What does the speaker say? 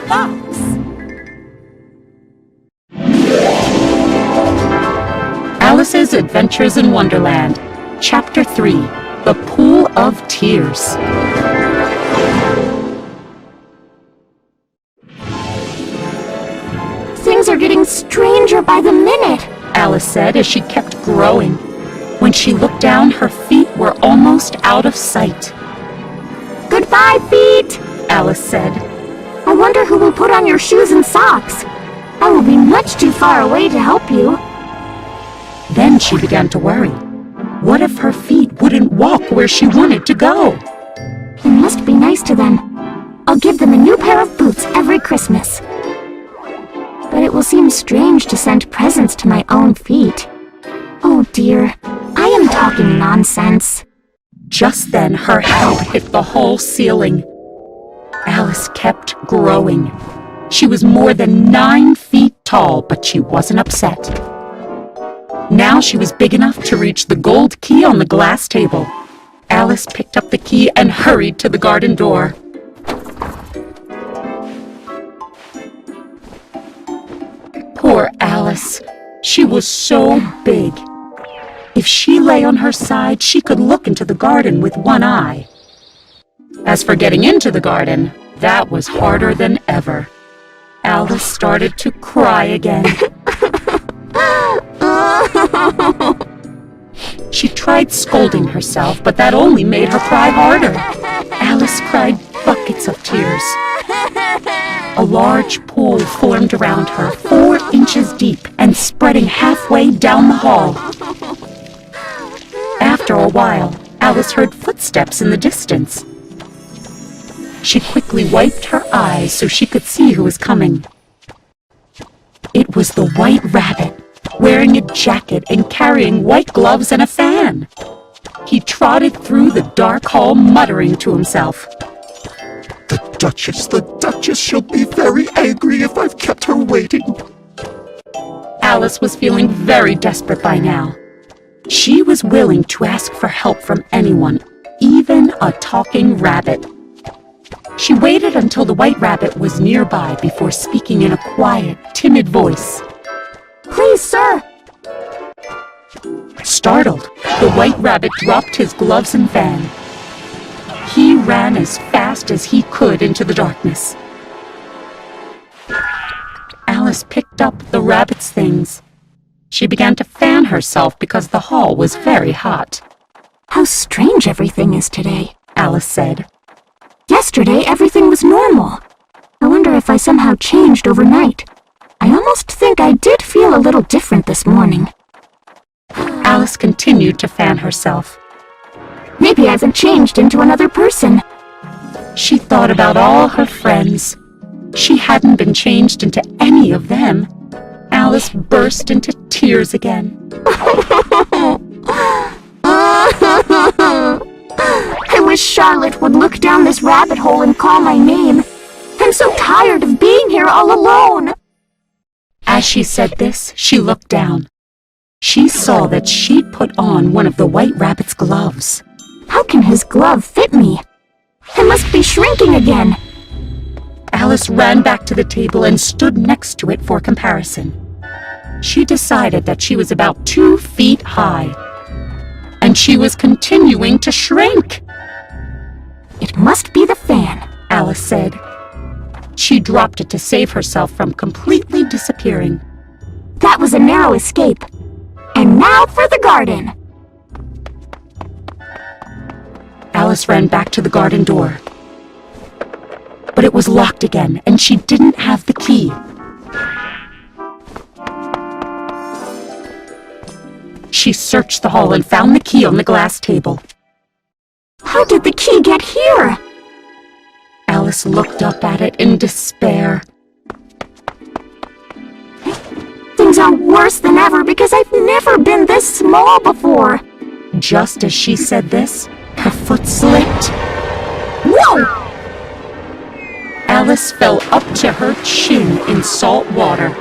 box. Alice's Adventures in Wonderland, Chapter 3, The Pool of Tears. Things are getting stranger by the minute, Alice said as she kept growing. When she looked down, her feet were almost out of sight. Goodbye, feet, Alice said. I wonder who will put on your shoes and socks. I will be much too far away to help you. Then she began to worry. What if her feet wouldn't walk where she wanted to go? You must be nice to them. I'll give them a new pair of boots every Christmas. But it will seem strange to send presents to my own feet. Oh dear, I am talking nonsense. Just then her head hit the whole ceiling. Alice kept growing. She was more than 9 feet tall, but she wasn't upset. Now she was big enough to reach the gold key on the glass table. Alice picked up the key and hurried to the garden door. Poor Alice. She was so big. If she lay on her side, she could look into the garden with one eye. As for getting into the garden, that was harder than ever. Alice started to cry again. She tried scolding herself, but that only made her cry harder. Alice cried buckets of tears. A large pool formed around her, 4 inches deep and spreading halfway down the hall. After a while, Alice heard footsteps in the distance. She quickly wiped her eyes so she could see who was coming. It was the White Rabbit, wearing a jacket and carrying white gloves and a fan. He trotted through the dark hall muttering to himself. The Duchess, she'll be very angry if I've kept her waiting. Alice was feeling very desperate by now. She was willing to ask for help from anyone, even a talking rabbit. She waited until the White Rabbit was nearby before speaking in a quiet, timid voice. Please, sir. Startled, the White Rabbit dropped his gloves and fan. He ran as fast as he could into the darkness. Alice picked up the rabbit's things. She began to fan herself because the hall was very hot. How strange everything is today, Alice said. Yesterday, everything was normal. I wonder if I somehow changed overnight. I almost think I did feel a little different this morning. Alice continued to fan herself. Maybe I've changed into another person. She thought about all her friends. She hadn't been changed into any of them. Alice burst into tears again. I wish Charlotte would look down this rabbit hole and call my name. I'm so tired of being here all alone. As she said this, she looked down. She saw that she'd put on one of the White Rabbit's gloves. How can his glove fit me? I must be shrinking again. Alice ran back to the table and stood next to it for comparison. She decided that she was about 2 feet high. And she was continuing to shrink. It must be the fan, Alice said. She dropped it to save herself from completely disappearing. That was a narrow escape. And now for the garden. Alice ran back to the garden door. But it was locked again, and she didn't have the key. She searched the hall and found the key on the glass table. How did the key get here? Alice looked up at it in despair. Things are worse than ever because I've never been this small before. Just as she said this, her foot slipped. Whoa! Alice fell up to her chin in salt water.